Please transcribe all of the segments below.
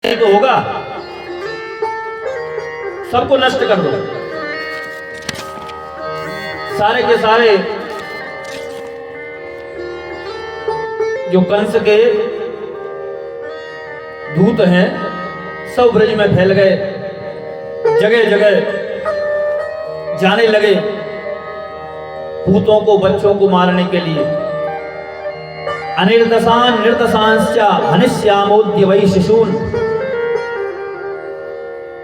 तो होगा, सबको नष्ट कर दो। सारे के सारे जो कंस के दूत हैं सब ब्रज में फैल गए, जगह जगह जाने लगे भूतों को, बच्चों को मारने के लिए। अनिर्दशान निर्दशांश्च हनिष्यामोद्य वै शिशून्,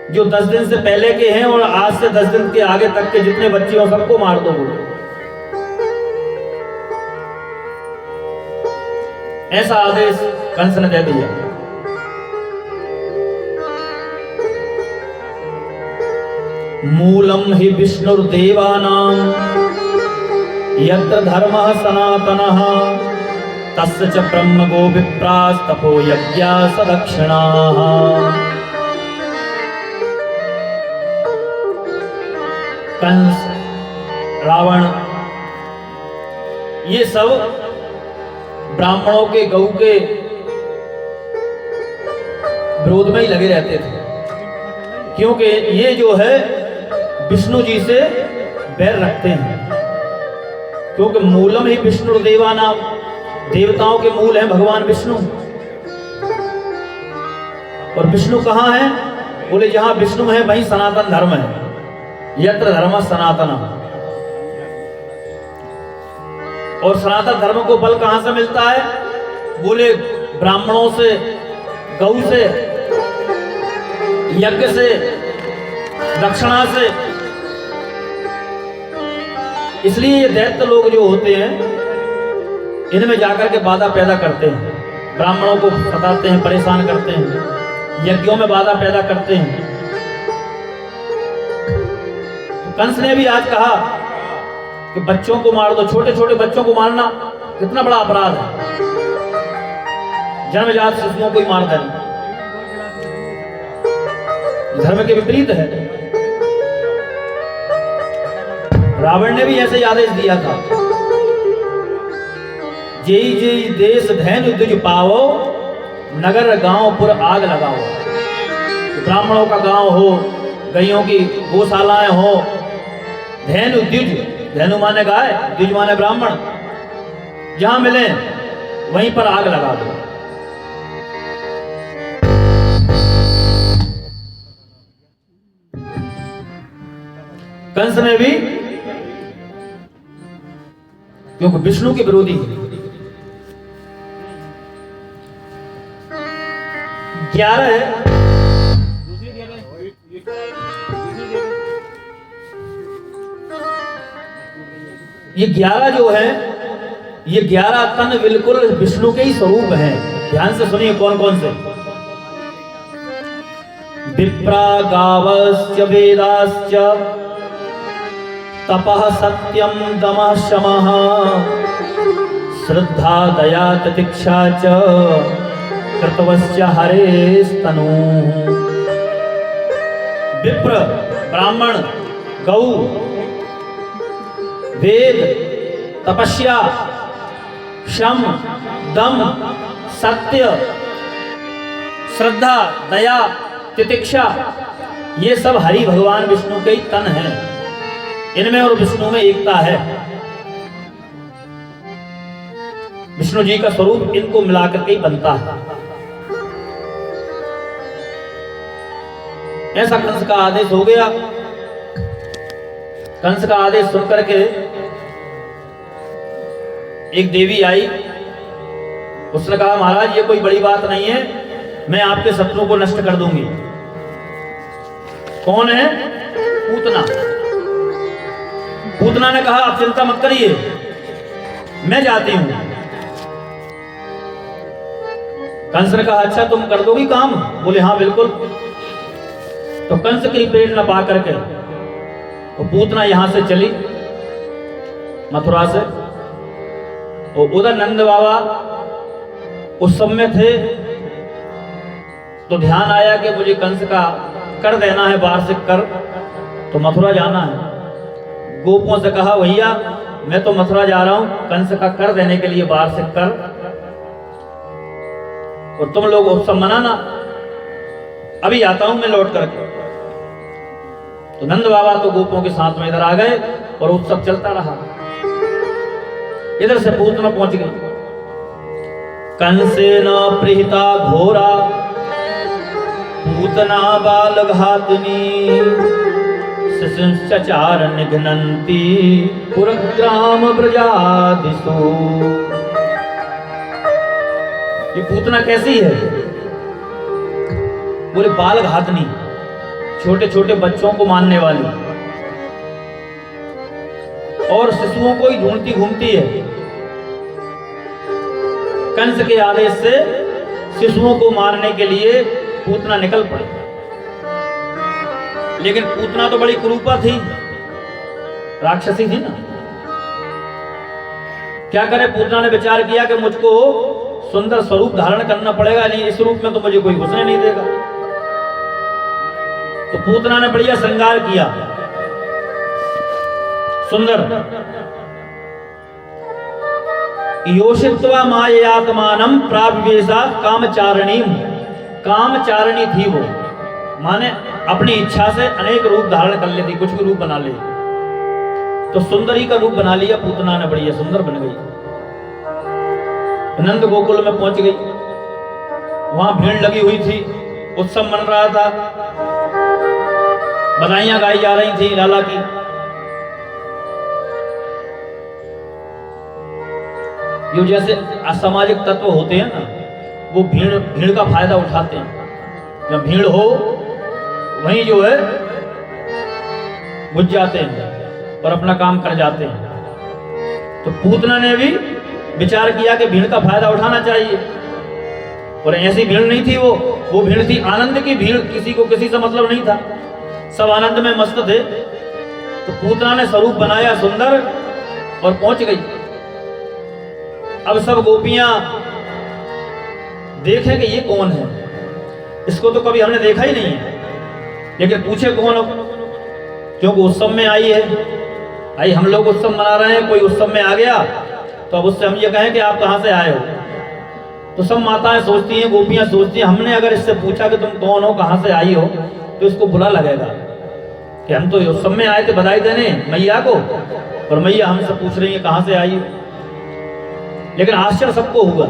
जो 10 दिन से पहले के हैं और आज से 10 दिन के आगे तक के जितने बच्चे हो सबको मार दो बोले। ऐसा आदेश कंस ने दे दिया। मूलम हि विष्णुर्देवानां यत्र धर्मः सनातनः तस्य च ब्रह्मगो विप्रास्तपो यज्ञा सदक्षिणाः। कंस, रावण, ये सब ब्राह्मणों के, गौ के विरोध में ही लगे रहते थे, क्योंकि ये जो है विष्णु जी से बैर रखते हैं। क्योंकि मूलम ही विष्णु देवानाम, देवताओं के मूल हैं भगवान विष्णु। और विष्णु कहाँ है? बोले जहां विष्णु है वहीं सनातन धर्म है। यत्र धर्म सनातन। और सनातन धर्म को बल कहां से मिलता है? बोले ब्राह्मणों से, गौ से, यज्ञ से, दक्षिणा से। इसलिए ये दैत्य लोग जो होते हैं इनमें जाकर के बाधा पैदा करते हैं, ब्राह्मणों को सताते हैं, परेशान करते हैं, यज्ञों में बाधा पैदा करते हैं। कंस ने भी आज कहा कि बच्चों को मार दो। छोटे छोटे बच्चों को मारना कितना बड़ा अपराध है। जन्मजात शिशुओं को ही मार देना धर्म के विपरीत है। रावण ने भी ऐसे आदेश दिया था, जेई जेई देश धैन द्विज पावो, नगर गांव पुर आग लगाओ। ब्राह्मणों का गांव हो, गैयों की गौशालाएं हो, धैनु द्विज, धैनु माने गाय, द्विज माने ब्राह्मण, जहां मिले वहीं पर आग लगा दो। कंस ने भी, क्योंकि विष्णु के विरोधी है। 11 है, ये 11 जो है, ये 11 तन बिल्कुल विष्णु के ही स्वरूप हैं। ध्यान से सुनिए कौन कौन से। विप्रा गावश्च वेदाश्च तपः सत्यम दमः शमः श्रद्धा दया तितिक्षा च कृतवश्च हरेस्तनु। विप्र, ब्राह्मण, गौ, वेद, तपस्या, शम, दम, सत्य, श्रद्धा, दया, तितिक्षा, ये सब हरि भगवान विष्णु के ही तन हैं। इनमें और विष्णु में एकता है। विष्णु जी का स्वरूप इनको मिलाकर के ही बनता है। ऐसा कंस का आदेश हो गया। कंस का आदेश सुनकर के एक देवी आई, उसने कहा महाराज ये कोई बड़ी बात नहीं है, मैं आपके शत्रु को नष्ट कर दूंगी। कौन है? पूतना। पूतना ने कहा आप चिंता मत करिए, मैं जाती हूं। कंस ने कहा अच्छा तुम कर दोगी काम? बोले हाँ बिल्कुल। तो कंस की पेट न पा करके तो पूतना यहां से चली मथुरा से। और उधर नंद बाबा उस समय थे, तो ध्यान आया कि मुझे कंस का कर देना है, वार्षिक कर, तो मथुरा जाना है। गोपों से कहा भैया मैं तो मथुरा जा रहा हूं कंस का कर देने के लिए, वार्षिक कर, और तुम लोग उत्सव मनाना। अभी आता हूं मैं लौट करके। तो नंद बाबा तो गोपों के साथ में इधर आ गए और उत्सव चलता रहा। इधर से पूतना पहुंच गई। कंसेन प्रीता घोरा पूतना बाल घातनी शिशुश्चार निघ्नन्ति पुरग्राम ब्रजादिषु। ये पूतना कैसी है? बोले बाल घातनी, छोटे छोटे बच्चों को मारने वाली और शिशुओं को ही ढूंढती घूमती है। कंस के आदेश से शिशुओं को मारने के लिए पूतना निकल पड़ी। लेकिन पूतना तो बड़ी कुरूपा थी, राक्षसी थी ना। क्या करे, पूतना ने विचार किया कि मुझको सुंदर स्वरूप धारण करना पड़ेगा, नहीं इस रूप में तो मुझे कोई घुसने नहीं देगा। तो पूतना ने बढ़िया श्रृंगार किया, सुंदर। योषित्वा मायात्मानम प्राविवेशा कामचारिणी। कामचारिणी थी वो, माने अपनी इच्छा से अनेक रूप धारण कर लेती, कुछ भी रूप बना ले। तो सुंदरी का रूप बना लिया पूतना ने, बढ़िया सुंदर बन गई। नंद गोकुल में पहुंच गई। वहां भीड़ लगी हुई थी, उत्सव मन रहा था, बधाइयां गाई जा रही थी लाला की। ये जैसे असामाजिक तत्व होते हैं ना, वो भीड़ का फायदा उठाते हैं। जब भीड़ हो वहीं जो है बुझ जाते हैं और अपना काम कर जाते हैं। तो पूतना ने भी विचार किया कि भीड़ का फायदा उठाना चाहिए। और ऐसी भीड़ नहीं थी वो भीड़ थी आनंद की भीड़, किसी को किसी से मतलब नहीं था, सब आनंद में मस्त थे। तो पूतना ने स्वरूप बनाया सुंदर और पहुंच गई। अब सब गोपियां देखें कि ये कौन है, इसको तो कभी हमने देखा ही नहीं है, लेकिन पूछे कौन हो, क्योंकि उत्सव में आई है। आई हम लोग उत्सव मना रहे हैं, कोई उत्सव में आ गया तो अब उससे हम ये कहें कि आप कहां से आए हो, तो सब माताएं सोचती हैं, गोपियां सोचती हैं, हमने अगर इससे पूछा कि तुम कौन हो, कहां से आई हो, तो इसको बुरा लगेगा कि हम तो उत्सव में आए थे बधाई देने मैया को, और मैया हमसे पूछ रही है कहां से आई हो। लेकिन आश्चर्य सबको हुआ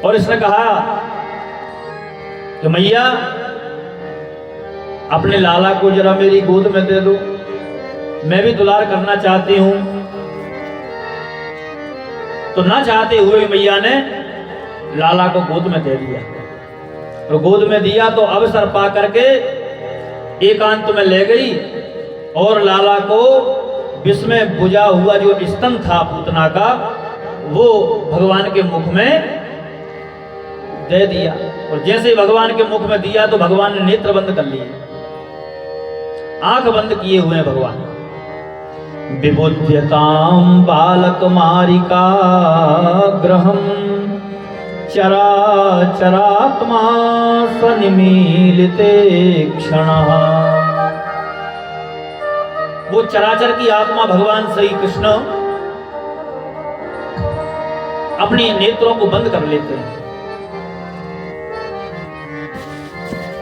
और इसने कहा कि मैया अपने लाला को जरा मेरी गोद में दे दो, मैं भी दुलार करना चाहती हूं। तो ना चाहते हुए मैया ने लाला को गोद में दे दिया, और गोद में दिया तो अवसर पा करके एकांत में ले गई और लाला को विस्मय बुझा हुआ जो स्तन था पूतना का, वो भगवान के मुख में दे दिया। और जैसे ही भगवान के मुख में दिया तो भगवान ने नेत्र बंद कर लिए, आंख बंद किए हुए हैं भगवान। विबुध्यताम बालक मारिका ग्रहम चरा चरात्मा सनिमीलिते क्षण। वो चराचर की आत्मा भगवान श्री कृष्ण अपने नेत्रों को बंद कर लेते हैं।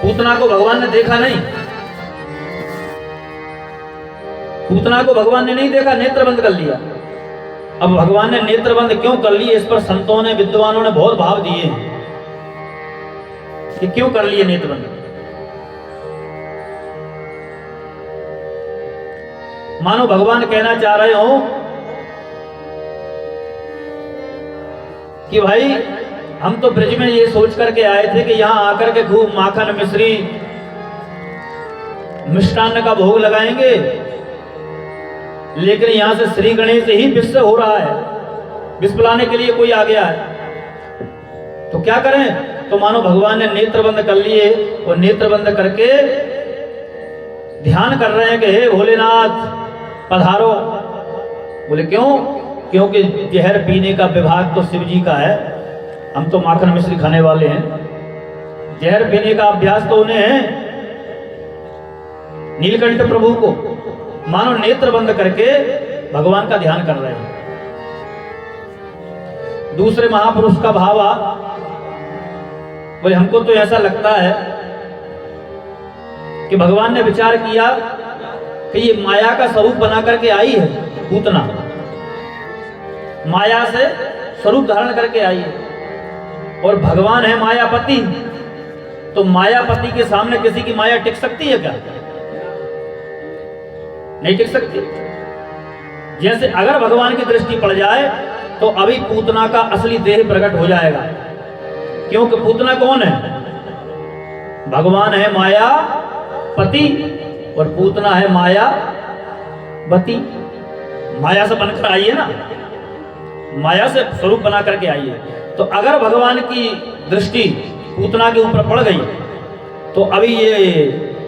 पूतना को भगवान ने देखा नहीं, पूतना को भगवान ने नहीं देखा, नेत्र बंद कर लिया। अब भगवान ने नेत्र बंद क्यों कर लिए, इस पर संतों ने विद्वानों ने बहुत भाव दिए कि क्यों कर लिए नेत्र बंद। मानो भगवान कहना चाह रहे हो कि भाई हम तो ब्रज में ये सोच करके आए थे कि यहां आकर के खूब माखन मिश्री मिष्टान्न का भोग लगाएंगे, लेकिन यहां से श्री गणेश ही विष हो रहा है, विष पिलाने के लिए कोई आ गया है, तो क्या करें। तो मानो भगवान ने नेत्र बंद कर लिए और नेत्र बंद करके ध्यान कर रहे हैं कि हे भोलेनाथ पधारो। बोले क्यों? क्योंकि जहर पीने का विभाग तो शिव जी का है, हम तो माखन मिश्री खाने वाले हैं, जहर पीने का अभ्यास तो उन्हें है नीलकंठ प्रभु को। मानो नेत्र बंद करके भगवान का ध्यान कर रहे हैं। दूसरे महापुरुष का भाव आ, बोले हमको तो ऐसा लगता है कि भगवान ने विचार किया कि ये माया का स्वरूप बना करके आई है पूतना, माया से स्वरूप धारण करके आई है, और भगवान है मायापति। तो मायापति के सामने किसी की माया टिक सकती है क्या? नहीं टिक सकती। जैसे अगर भगवान की दृष्टि पड़ जाए तो अभी पूतना का असली देह प्रकट हो जाएगा, क्योंकि पूतना कौन है? भगवान है मायापति और पूतना है मायावती। माया से बनकर आई है ना, माया से स्वरूप बना करके आई है। तो अगर भगवान की दृष्टि पूतना के ऊपर पड़ गई तो अभी ये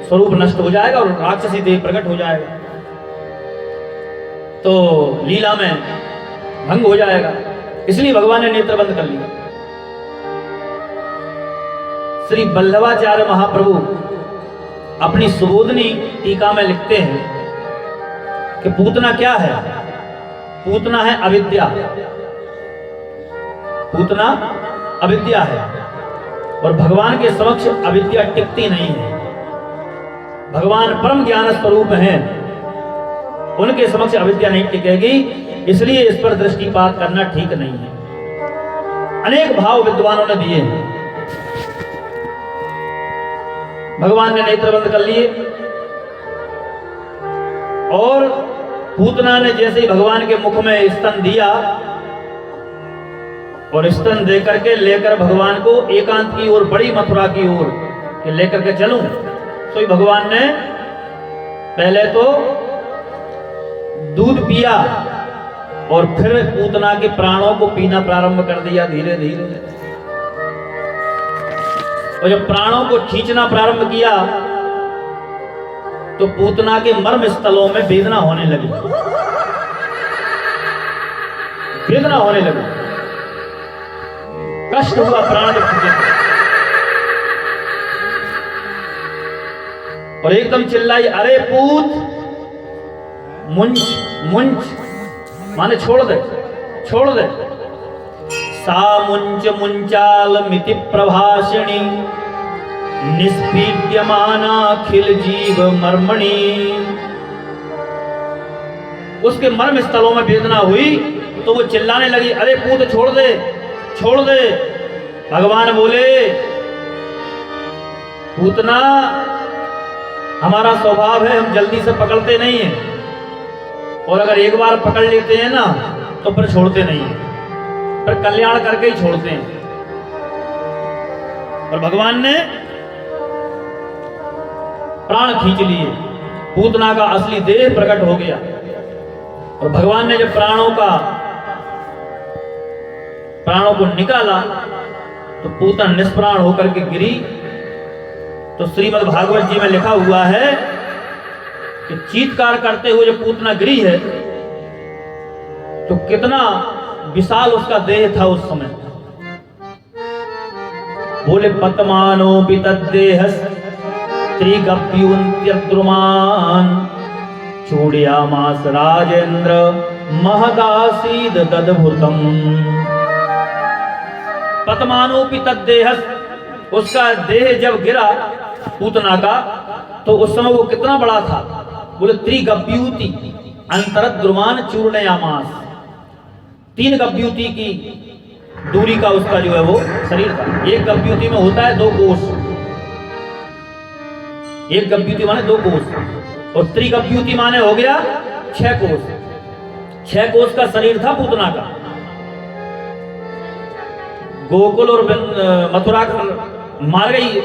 स्वरूप नष्ट हो जाएगा और राक्षसी देह प्रकट हो जाएगा, तो लीला में भंग हो जाएगा। इसलिए भगवान ने नेत्र बंद कर लिया। श्री वल्लभाचार्य महाप्रभु अपनी सुबोधनी टीका में लिखते हैं कि पूतना क्या है? पूतना है अविद्या। पूतना अविद्या है, और भगवान के समक्ष अविद्या टिकती नहीं है। भगवान परम ज्ञान स्वरूप हैं, उनके समक्ष अविद्या नहीं टिकेगी। इसलिए इस पर दृष्टिपात करना ठीक नहीं है। अनेक भाव विद्वानों ने दिए हैं। भगवान ने नेत्र बंद कर लिए, और पूतना ने जैसे ही भगवान के मुख में स्तन दिया, और स्तन देकर के लेकर भगवान को एकांत की ओर, बड़ी मथुरा की ओर कि लेकर के चलूं, तो ही भगवान ने पहले तो दूध पिया और फिर पूतना के प्राणों को पीना प्रारंभ कर दिया धीरे धीरे। और जब प्राणों को खींचना प्रारंभ किया तो पूतना के मर्म स्थलों में वेदना होने लगी, वेदना होने लगी, कष्ट हुआ प्राण खींचे, और एकदम चिल्लाई, अरे पूत, मुंच मुंच, माने छोड़ दे, छोड़ दे। सा मुंच मुंचाल मिति प्रभाषिणी, निष्पीड्यमाना खिल जीव मर्मणि। उसके मर्म स्थलों में वेदना हुई तो वो चिल्लाने लगी, अरे पूत छोड़ दे, छोड़ दे। भगवान बोले, पूतना, हमारा स्वभाव है हम जल्दी से पकड़ते नहीं हैं, और अगर एक बार पकड़ लेते हैं ना तो फिर छोड़ते नहीं हैं, फिर कल्याण करके ही छोड़ते हैं। और भगवान ने प्राण खींच लिए, पूतना का असली देह प्रकट हो गया। और भगवान ने जब प्राणों को निकाला तो पूतना निष्प्राण होकर के गिरी। तो श्रीमद् भागवत जी में लिखा हुआ है कि चीत्कार करते हुए जब पूतना गिरी है तो कितना विशाल उसका देह था उस समय। बोले, पतमानोऽपि तद्देहस् त्रिगप्युन्त्यद्रुमान् चूडयामास राजेन्द्र महदासीद तद्भुतम्। पतमानोऽपि तद्देहस्, उसका देह जब गिरा पूतना का तो उस समय वो कितना बड़ा था। बोले, त्रिगप्युति अंतरद्रुमान चूर्णयामास, 3 गप्युति की दूरी का उसका जो है वो शरीर था। एक गप्युति में होता है 2 कोष, एक गप्युति माने 2 कोष, और त्रिगप्युति माने हो गया 6 कोष। 6 कोष का शरीर था पूतना का। गोकुल और मथुरा मार गई,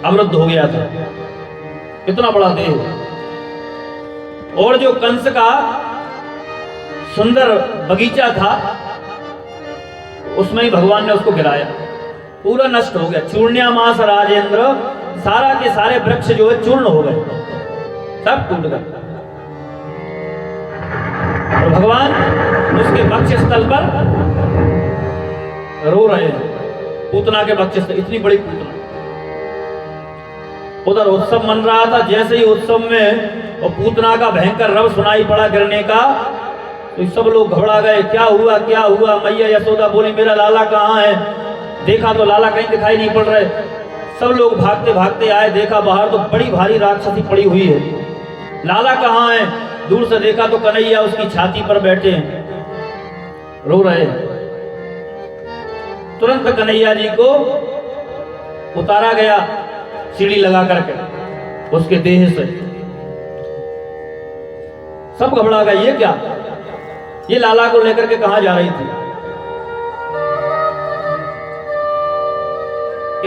अवरुद्ध हो गया था, इतना बड़ा देह। और जो कंस का सुंदर बगीचा था उसमें ही भगवान ने उसको गिराया, पूरा नष्ट हो गया। चूर्ण्यामास राजेंद्र, सारा के सारे वृक्ष जो है चूर्ण हो गए, सब टूट गए। और भगवान उसके वक्ष स्थल पर रो रहे हैं, पूतना के वक्ष स्थल, इतनी बड़ी पूतना। उधर उत्सव मन रहा था, जैसे ही उत्सव में और पूतना का भयंकर रव सुनाई पड़ा गिरने का तो सब लोग घबरा गए, क्या हुआ क्या हुआ। मैया यशोदा बोली, मेरा लाला कहाँ है? देखा तो लाला कहीं दिखाई नहीं पड़ रहे। सब लोग भागते भागते आए, देखा बाहर तो बड़ी भारी राक्षसी पड़ी हुई है। लाला कहाँ है? दूर से देखा तो कन्हैया उसकी छाती पर बैठे हैं, रो रहे हैं। तुरंत कन्हैया जी को उतारा गया सीढ़ी लगा करके उसके देह से। सब घबरा गए, ये क्या? ये लाला को लेकर के कहां जा रही थी?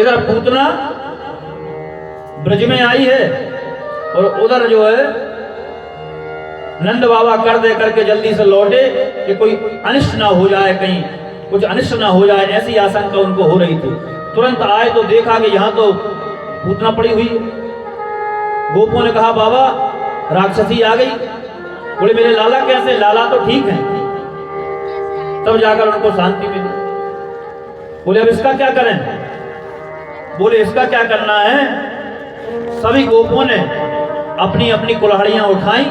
इधर पूतना ब्रज में आई है और उधर जो है नंद बाबा कर दे करके जल्दी से लौटे कि कोई अनिष्ट ना हो जाए, कहीं कुछ अनिष्ट ना हो जाए, ऐसी आशंका उनको हो रही थी। तुरंत आए तो देखा कि यहां तो पूतना पड़ी हुई है। गोपों ने कहा बाबा राक्षसी आ गई। बोले मेरे लाला कैसे? लाला तो ठीक है। तब जाकर उनको शांति मिली। बोले अब इसका क्या करें? बोले इसका क्या करना है? सभी गोपों ने अपनी अपनी कुल्हाड़ियां उठाई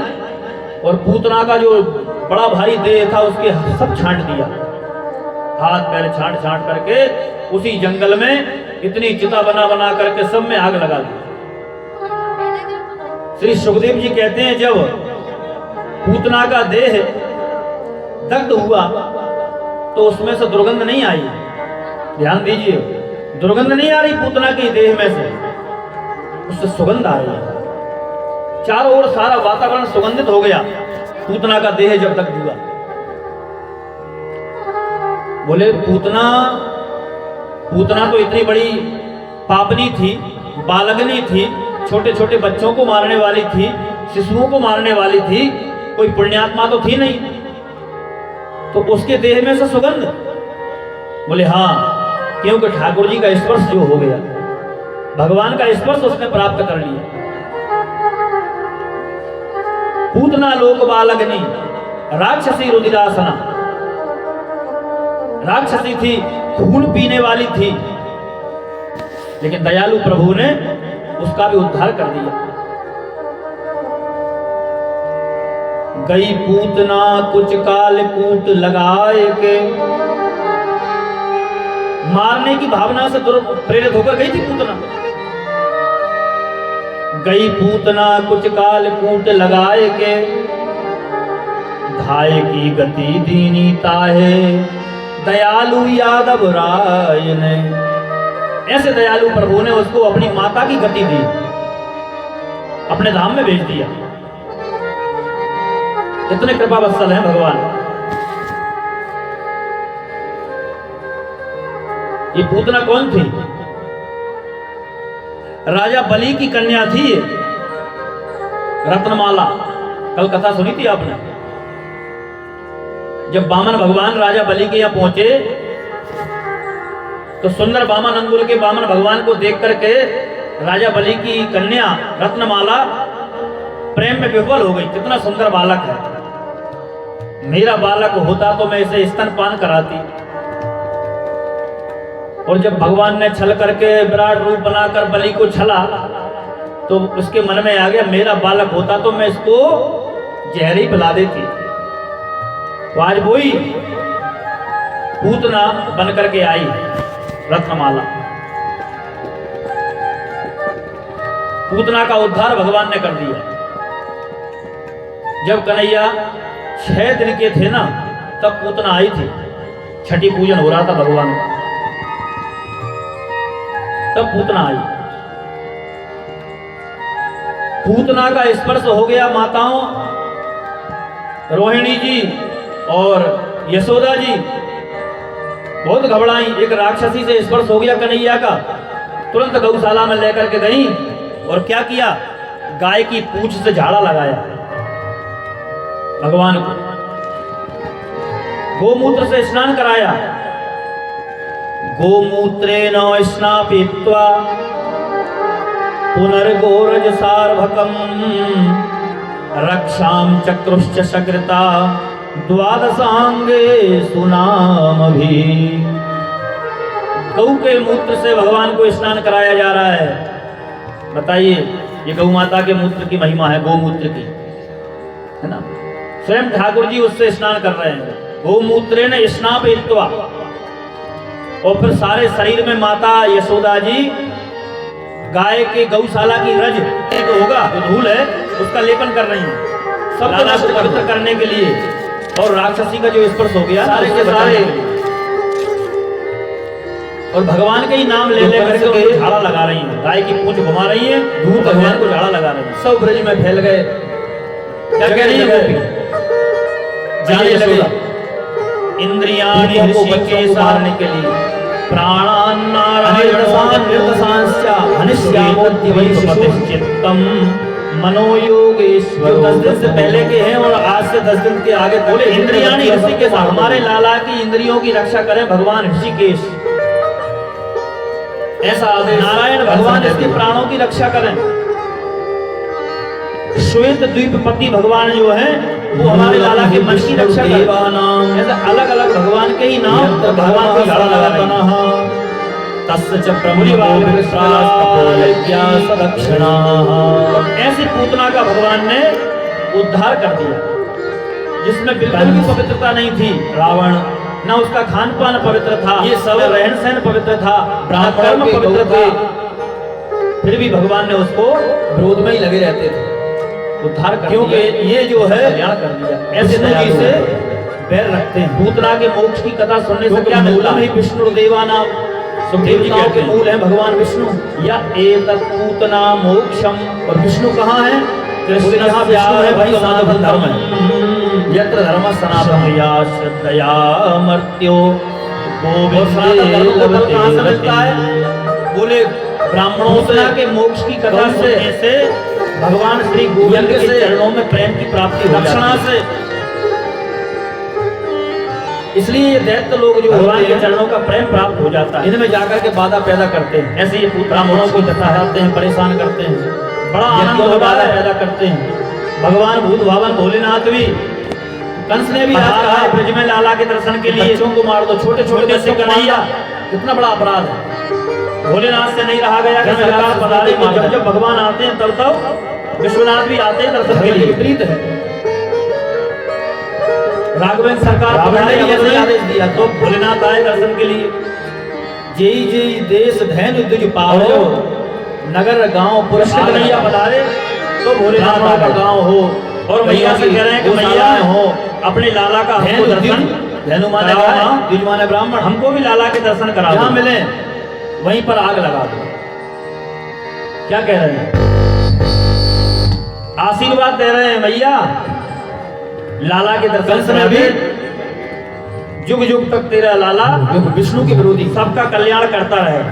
और पूतना का जो बड़ा भारी देह था उसके सब छांट दिया, हाथ पैर छांट छांट करके उसी जंगल में इतनी चिता बना बना करके सब में आग लगा दी। श्री सुखदेव जी कहते हैं जब पूतना का देह दग्ध हुआ तो उसमें से दुर्गंध नहीं आई। ध्यान दीजिए, दुर्गंध नहीं आ रही पूतना के देह में से, उससे सुगंध आ रही है। चारों ओर सारा वातावरण सुगंधित हो गया पूतना का देह जब दग्ध हुआ। बोले पूतना तो इतनी बड़ी पापनी थी, बालगनी थी, छोटे छोटे बच्चों को मारने वाली थी, शिशुओं को मारने वाली थी, कोई पुण्यात्मा तो थी नहीं, तो उसके देह में से सुगंध? बोले हाँ, क्योंकि ठाकुर जी का स्पर्श जो हो गया, भगवान का स्पर्श उसने प्राप्त कर लिया। पूतना लोक बालगनी राक्षसी रुधिरासना, राक्षसी थी, खून पीने वाली थी, लेकिन दयालु प्रभु ने उसका भी उद्धार कर दिया। गई पूतना कुछ काल कूट लगाए के, मारने की भावना से प्रेरित होकर गई थी पूतना। गई पूतना कुछ काल कूट लगाए के, धाय की गति दीनी ताहे दयालु यादव राय ने। ऐसे दयालु प्रभु ने उसको अपनी माता की गति दी, अपने धाम में भेज दिया। इतने कृपा वत्सल हैं भगवान। ये पूतना कौन थी? राजा बलि की कन्या थी ये, रत्नमाला। कल कथा सुनी थी आपने। जब वामन भगवान राजा बलि के यहां पहुंचे तो सुंदर वामन अंगुल के वामन भगवान को देख करके राजा बलि की कन्या रत्नमाला प्रेम में विह्वल हो गई। कितना सुंदर बालक है, मेरा बालक होता तो मैं इसे स्तनपान कराती। और जब भगवान ने छल करके विराट रूप बनाकर बलि को छला तो उसके मन में आ गया मेरा बालक होता तो मैं इसको जहर ही पिला देती। तो आज वही पूतना बन करके आई रत्नमाला। पूतना का उद्धार भगवान ने कर दिया। जब कन्हैया 6 दिन के थे ना, तब पूतना आई थी। छठी पूजन हो रहा था भगवान का, तब पूतना आई। पूतना का स्पर्श हो गया माताओं रोहिणी जी और यशोदा जी बहुत घबराई। एक राक्षसी से स्पर्श हो गया कन्हैया का। तुरंत गौशाला में लेकर के गई और क्या किया, गाय की पूंछ से झाड़ा लगाया भगवान को, गोमूत्र से स्नान कराया। गोमूत्रेण स्नापित्वा पुनर्गोरज सार्वकम रक्षाम चक्रुश्च सकृता द्वादशांगे सुनाम भी। गौ के मूत्र से भगवान को स्नान कराया जा रहा है। बताइए, ये गौ माता के मूत्र की महिमा है, गोमूत्र की, है ना। स्वयं ठाकुर जी उससे स्नान कर रहे हैं। गोमूत्रेण स्नापित्वा, और फिर सारे शरीर में माता यशोदा जी गाय के गौशाला की रज तो होगा, जो धूल है उसका लेपन कर रही है सब नष्ट पवित्र करने के लिए। और राक्षसी का जो स्पर्श हो गया सारे के सारे, और भगवान के ही नाम ले लेकर के झाड़ा लगा रही हैं, गाय की पूंछ घुमा रही है, दूध भगवान को झाड़ा लगा रही है। सब ब्रज में फैल गए। क्या कह रही है गोपी? जाने लगे इंद्रियाणि ऋषिकेश मारने के लिए, प्राणान् नारायण निर्दशांश्च हनिष्यामोति वैश्वपतिश्चित्तम् मनोयोगेश्वर। 10 दिन से पहले के हैं और आज से 10 दिन के आगे बोले इंद्रियाणि ऋषिकेश, हमारे लाला की इंद्रियों की रक्षा करें भगवान ऋषिकेश। ऐसा आदेश, नारायण भगवान इसके प्राणों की रक्षा करें। श्वेत द्वीपपति भगवान जो है वो हमारे लाला के मन की रक्षा करें। ऐसे अलग अलग भगवान के ही नाम भगवान को झाड़ा लगा रहे हैं। ऐसी पूतना का भगवान ने उद्धार कर दिया जिसमें बिल्कुल भी पवित्रता नहीं थी। रावण न उसका खान पान पवित्र था, ये सब रहन सहन पवित्र था, कर्म पवित्र थे, फिर भी भगवान ने उसको विरोध में ही लगे रहते थे। उद्धार कर, क्योंकि ये जो है कल्याण कर दिया। ऐसे जी से बैर रखते हैं। पूतना के मोक्ष की कथा सुनने से क्या मिलता है? विष्णु देवानाम, देवताओं के मूल है भगवान विष्णु। या एतत् पूतना मोक्षम, और विष्णु कहाँ है? कृष्ण यहाँ विष्णु है भाई, सनातन धर्म है। यत्र धर्म सनातन या श्रद्धया मर्त्यो गोविंदे मिलता है। बोले ब्राह्मणों के मोक्ष की कथा से भगवान श्री गोविंद के चरणों में प्रेम की प्राप्ति हो जाती है। इसलिए ये दैत्य लोग जो भगवान के चरणों का प्रेम प्राप्त हो जाता है, इनमें जाकर के बाधा पैदा करते हैं। ऐसे ये ब्राह्मणों को जताते हैं, परेशान करते हैं, बड़ा आनंद और बाधा पैदा करते हैं। भगवान भूत भावन भोलेनाथ भी, कंस ने भी कहा है ब्रज में लाला के दर्शन के लिए बच्चों को मार दो, छोटे छोटे से कन्हैया, कितना बड़ा अपराध है। भोलेनाथ से नहीं रहा गया कि सरकार पधारे। जब जब भगवान आते हैं तब तब विश्वनाथ भी आते हैं दर्शन के लिए। विपरीत है। राघवेंद्र सरकार ने आदेश दिया तो भोलेनाथ आए दर्शन के लिए। जेई जेई देश धैर्य तुझ पाओ, नगर गांव पुर कन्हैया पधारे तो भोलेनाथ का गांव हो। और मैया से कह रहे हैं कि मैया हो अपने लाला का हमको दर्शन, धैनु माने द्विज माने ब्राह्मण, हमको भी लाला के दर्शन करा, जहां मिले वहीं पर आग लगा दो। क्या कह रहे हैं? आशीर्वाद दे रहे हैं मैया, लाला के दर्शन में भी युग युग तक तेरा लाला विष्णु के विरोधी सबका कल्याण करता रहे।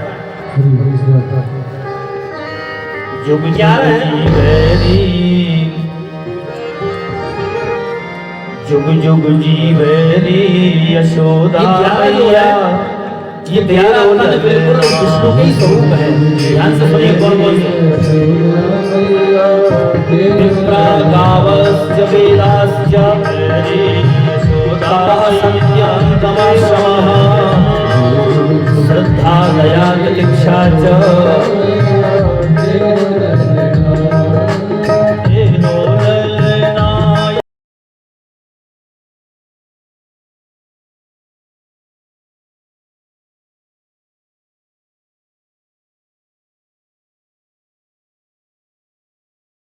युग क्या है? जुग जुग जीवेरी यशोदा मैया, ये प्यारा बिल्कुल विष्णु के ही स्वरूप है। ध्यान से सुनिए कौन कौन से। विप्रा गावश्च वेदाश्च यशोदा सत्यं तमश्रमः, श्रद्धा दया तितिक्षा च